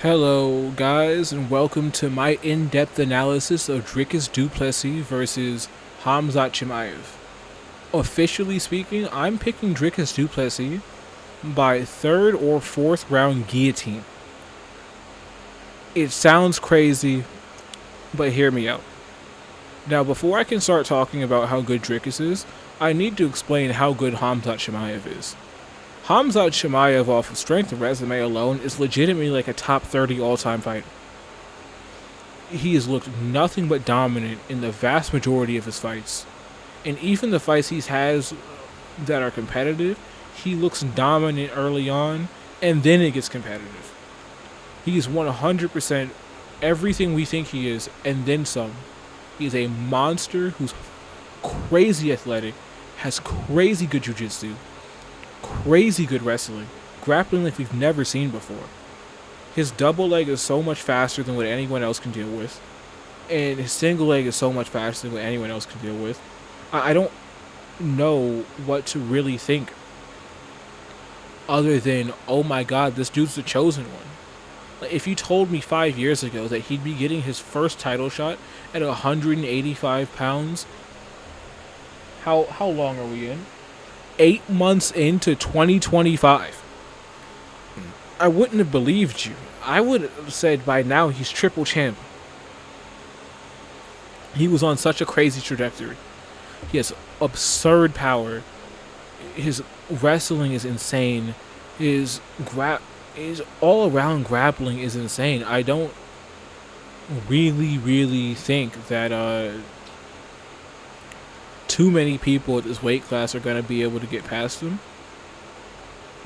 Hello, guys, and welcome to my in-depth analysis of Dricus du Plessis versus Hamzat Chimaev. Officially speaking, I'm picking Dricus du Plessis by third or fourth round guillotine. It sounds crazy, but hear me out. Now, before I can start talking about how good Dricus is, I need to explain how good Hamzat Chimaev is. Hamzat Chimaev, off of strength and resume alone, is legitimately like a top 30 all-time fighter. He has looked nothing but dominant in the vast majority of his fights. And even the fights he has that are competitive, he looks dominant early on, and then it gets competitive. He's 100% everything we think he is, and then some. He's a monster who's crazy athletic, has crazy good jiu-jitsu, crazy good wrestling, grappling like we've never seen before. His double leg is so much faster than what anyone else can deal with, and his single leg is so much faster than what anyone else can deal with. I don't know what to really think other than, oh my god, this dude's the chosen one. Like, if you told me 5 years ago that he'd be getting his first title shot at 185 pounds, how long are we in? 8 months into 2025. I wouldn't have believed you. I would have said by now he's triple champ. He was on such a crazy trajectory. He has absurd power. His wrestling is insane. His all around grappling is insane. I don't really think that too many people at this weight class are going to be able to get past him.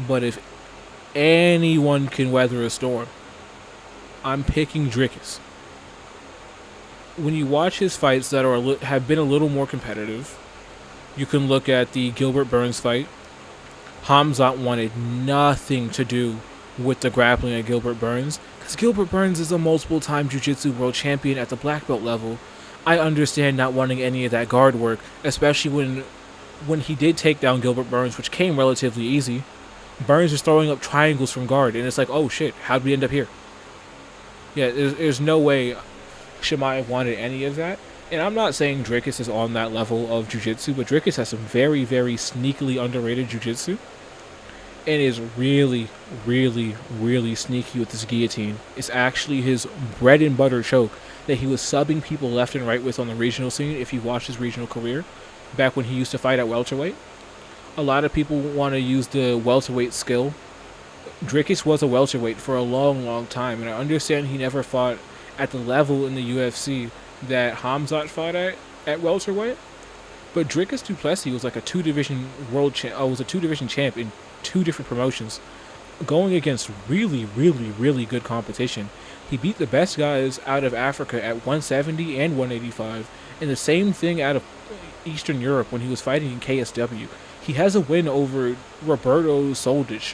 But if anyone can weather a storm, I'm picking Dricus. When you watch his fights that have been a little more competitive, you can look at the Gilbert Burns fight. Hamzat wanted nothing to do with the grappling of Gilbert Burns, because Gilbert Burns is a multiple-time jiu-jitsu world champion at the black belt level. I understand not wanting any of that guard work, especially when he did take down Gilbert Burns, which came relatively easy. Burns is throwing up triangles from guard, and it's like, oh shit, how'd we end up here? Yeah, there's no way Chimaev wanted any of that. And I'm not saying Dricus is on that level of jiu-jitsu, but Dricus has some very sneakily underrated jiu-jitsu, and is really sneaky with this guillotine. It's actually his bread and butter choke that he was subbing people left and right with on the regional scene. If you watch his regional career, back when he used to fight at welterweight, a lot of people want to use the welterweight skill. Dricus was a welterweight for a long time, and I understand he never fought at the level in the UFC that Hamzat fought at welterweight. But Dricus du Plessis was like a two-division champ in 2 different promotions, going against really good competition. He beat the best guys out of Africa at 170 and 185, and the same thing out of Eastern Europe when he was fighting in KSW. He has a win over Roberto Soldic,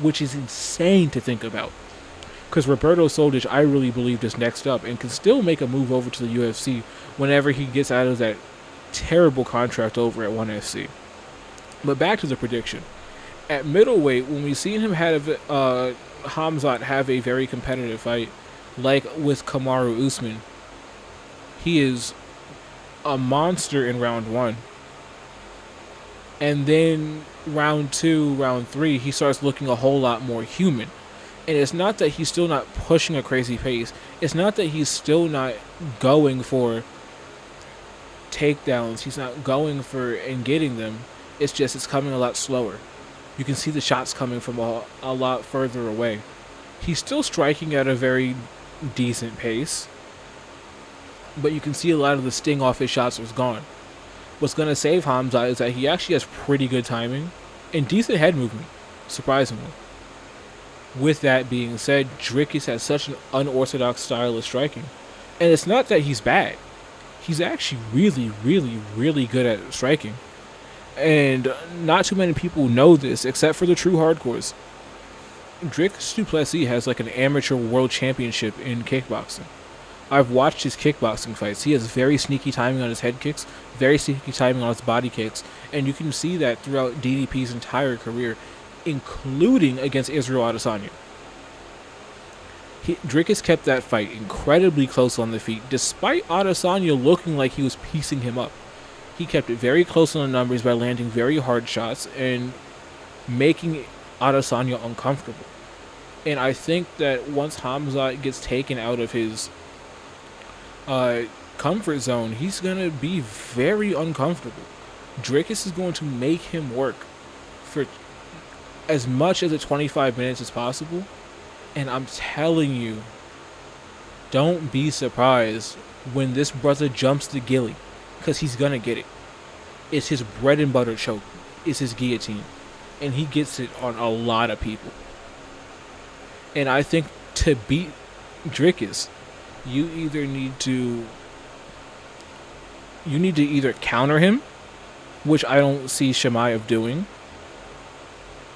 which is insane to think about, because Roberto Soldic, I really believe, is next up and can still make a move over to the UFC whenever he gets out of that terrible contract over at 1FC. But back to the prediction. At middleweight, when we've seen him have Hamzat have a very competitive fight, like with Kamaru Usman, he is a monster in round 1. And then round 2, round 3, he starts looking a whole lot more human. And it's not that he's still not pushing a crazy pace. It's not that he's still not going for takedowns. He's not going for and getting them. It's just it's coming a lot slower. You can see the shots coming from a lot further away. He's still striking at a very decent pace, but you can see a lot of the sting off his shots was gone. What's going to save Hamzat is that he actually has pretty good timing and decent head movement, surprisingly. With that being said, Dricus has such an unorthodox style of striking. And it's not that he's bad. He's actually really good at striking. And not too many people know this, except for the true hardcores. Dricus du Plessis has like an amateur world championship in kickboxing. I've watched his kickboxing fights. He has very sneaky timing on his head kicks, very sneaky timing on his body kicks, and you can see that throughout DDP's entire career, including against Israel Adesanya. Dricus kept that fight incredibly close on the feet, despite Adesanya looking like he was piecing him up. He kept it very close on the numbers by landing very hard shots and making Adesanya uncomfortable. And I think that once Hamzat gets taken out of his comfort zone, he's going to be very uncomfortable. Dricus is going to make him work for as much as 25 minutes as possible. And I'm telling you, don't be surprised when this brother jumps the gilly, because he's going to get it. It's his bread and butter choke. It's his guillotine. And he gets it on a lot of people. And I think to beat Dricus, you need to either counter him, which I don't see Chimaev doing,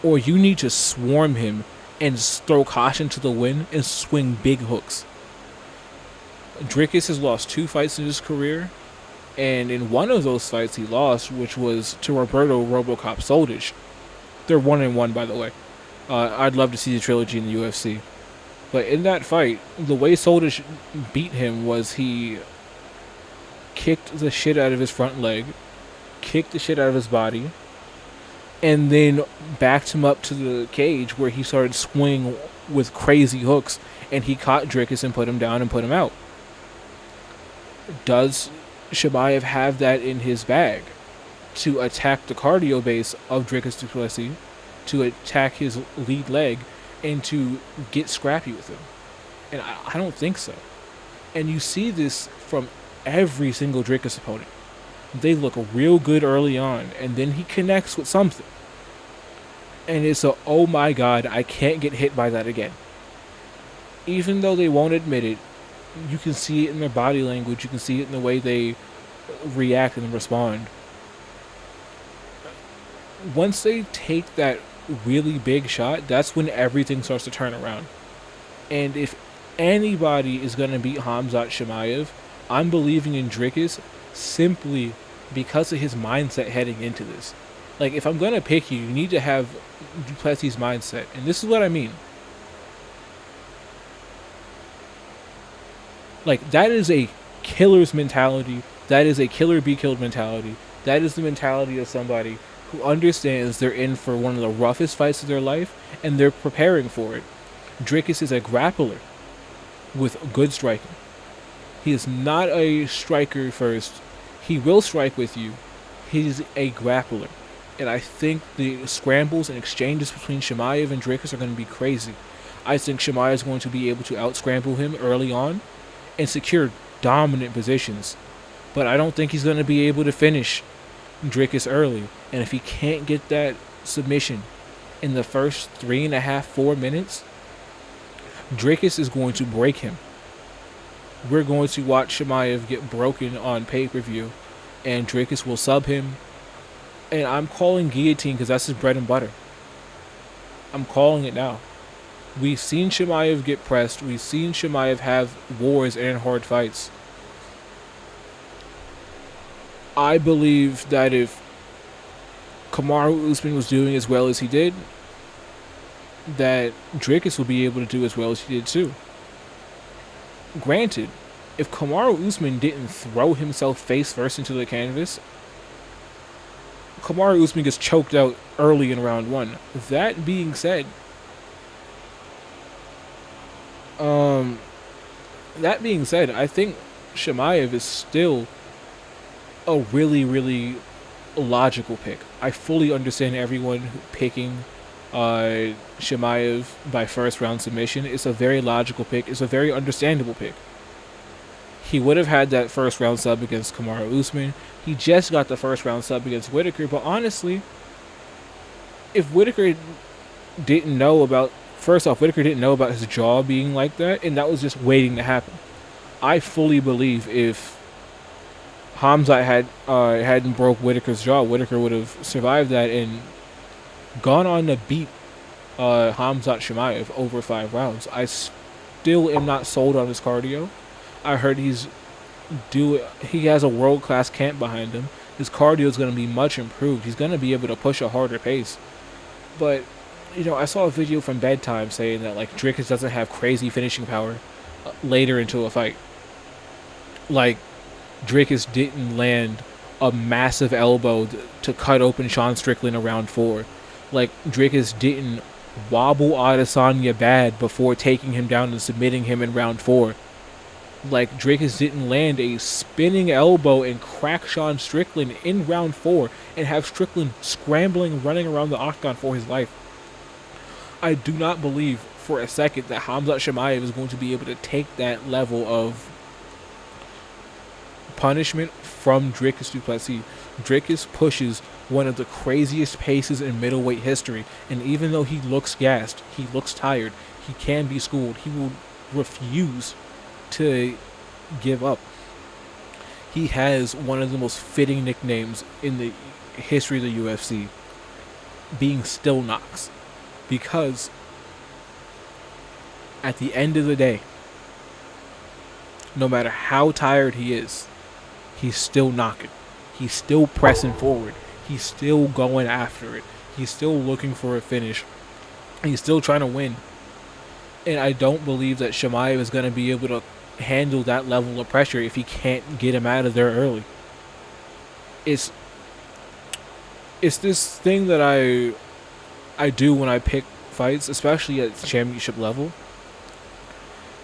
or you need to swarm him and throw caution to the wind and swing big hooks. Dricus has lost 2 fights in his career, and in one of those fights he lost, which was to Roberto Robocop Soldic. They're 1-1, by the way. I'd love to see the trilogy in the UFC. But in that fight, the way Soldic beat him was he kicked the shit out of his front leg, kicked the shit out of his body, and then backed him up to the cage where he started swinging with crazy hooks, and he caught Dricus and put him down and put him out. Does Chimaev have that in his bag to attack the cardio base of Dricus du Plessis, to attack his lead leg, and to get scrappy with him? And I don't think so. And you see this from every single Dricus opponent. They look real good early on, and then he connects with something. And it's a, oh my god, I can't get hit by that again. Even though they won't admit it, you can see it in their body language, you can see it in the way they react and respond. Once they take that really big shot, that's when everything starts to turn around. And if anybody is going to beat Hamzat Chimaev, I'm believing in Dricus simply because of his mindset heading into this. Like, if I'm going to pick you, you need to have du Plessis' mindset. And this is what I mean. Like, that is a killer's mentality. That is a killer be killed mentality. That is the mentality of somebody who understands they're in for one of the roughest fights of their life, and they're preparing for it. Dricus is a grappler with good striking. He is not a striker first. He will strike with you. He's a grappler. And I think the scrambles and exchanges between Chimaev and Dricus are going to be crazy. I think Chimaev is going to be able to out-scramble him early on and secure dominant positions. But I don't think he's going to be able to finish Dricus early. And if he can't get that submission in the first 3.5, 4 minutes, Dricus is going to break him. We're going to watch Chimaev get broken on pay-per-view, and Dricus will sub him. And I'm calling guillotine because that's his bread and butter. I'm calling it now. We've seen Chimaev get pressed. We've seen Chimaev have wars and hard fights. I believe that if Kamaru Usman was doing as well as he did, that Dricus will be able to do as well as he did too. Granted, if Kamaru Usman didn't throw himself face first into the canvas, Kamaru Usman gets choked out early in round 1. That being said, I think Chimaev is still a really, really logical pick. I fully understand everyone picking Chimaev by first round submission. It's a very logical pick. It's a very understandable pick. He would have had that first round sub against Kamaru Usman. He just got the first round sub against Whitaker. But honestly, if Whitaker didn't know about... First off, Whitaker didn't know about his jaw being like that, and that was just waiting to happen. I fully believe if Hamzat hadn't broke Whitaker's jaw, Whitaker would have survived that and gone on to beat Hamzat Chimaev over 5 rounds. I still am not sold on his cardio. I heard he has a world-class camp behind him. His cardio is going to be much improved. He's going to be able to push a harder pace. But I saw a video from Bedtime saying that like Dricus doesn't have crazy finishing power later into a fight. Like Dricus didn't land a massive elbow to cut open Sean Strickland around 4. Like Dricus didn't wobble Adesanya bad before taking him down and submitting him in round 4. Like Dricus didn't land a spinning elbow and crack Sean Strickland in round 4 and have Strickland scrambling, running around the octagon for his life. I do not believe for a second that Khamzat Chimaev is going to be able to take that level of punishment from Dricus du Plessis. Dricus pushes one of the craziest paces in middleweight history, and even though he looks gassed, he looks tired, he can be schooled, he will refuse to give up. He has one of the most fitting nicknames in the history of the UFC, being Still Knocks, because at the end of the day, no matter how tired he is, he's still knocking. He's still pressing forward. He's still going after it. He's still looking for a finish. He's still trying to win. And I don't believe that Chimaev is going to be able to handle that level of pressure if he can't get him out of there early. It's this thing that I do when I pick fights, especially at the championship level,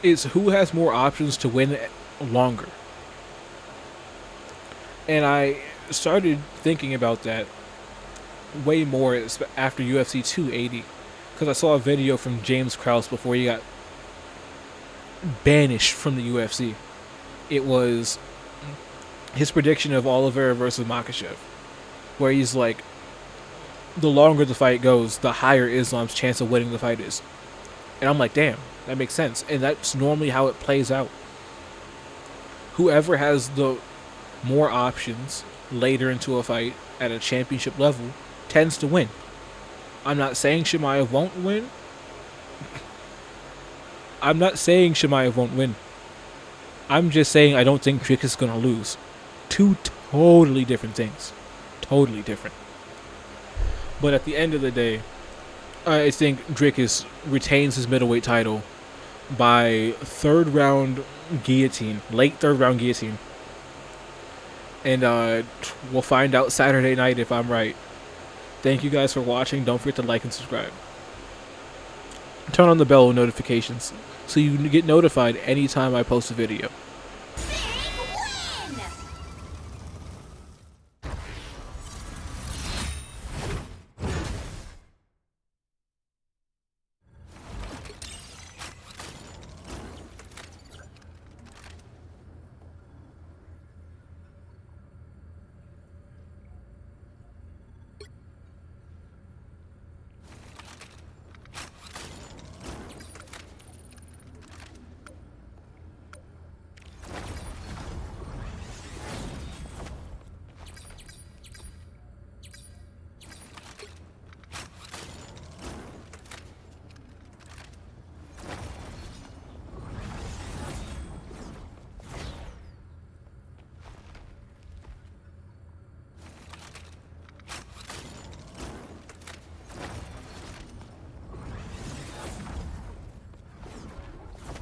is who has more options to win longer. And I started thinking about that way more after UFC 280, because I saw a video from James Krause before he got banished from the UFC. It was his prediction of Oliveira versus Makhachev, where he's like, the longer the fight goes, the higher Islam's chance of winning the fight is. And I'm like, damn, that makes sense. And that's normally how it plays out. Whoever has the more options later into a fight at a championship level tends to win. I'm not saying Chimaev won't win. I'm just saying I don't think Dricus is going to lose. Two totally different things. Totally different. But at the end of the day, I think Dricus retains his middleweight title by late third round guillotine. And we'll find out Saturday night if I'm right. Thank you guys for watching. Don't forget to like and subscribe. Turn on the bell notifications so you get notified anytime I post a video.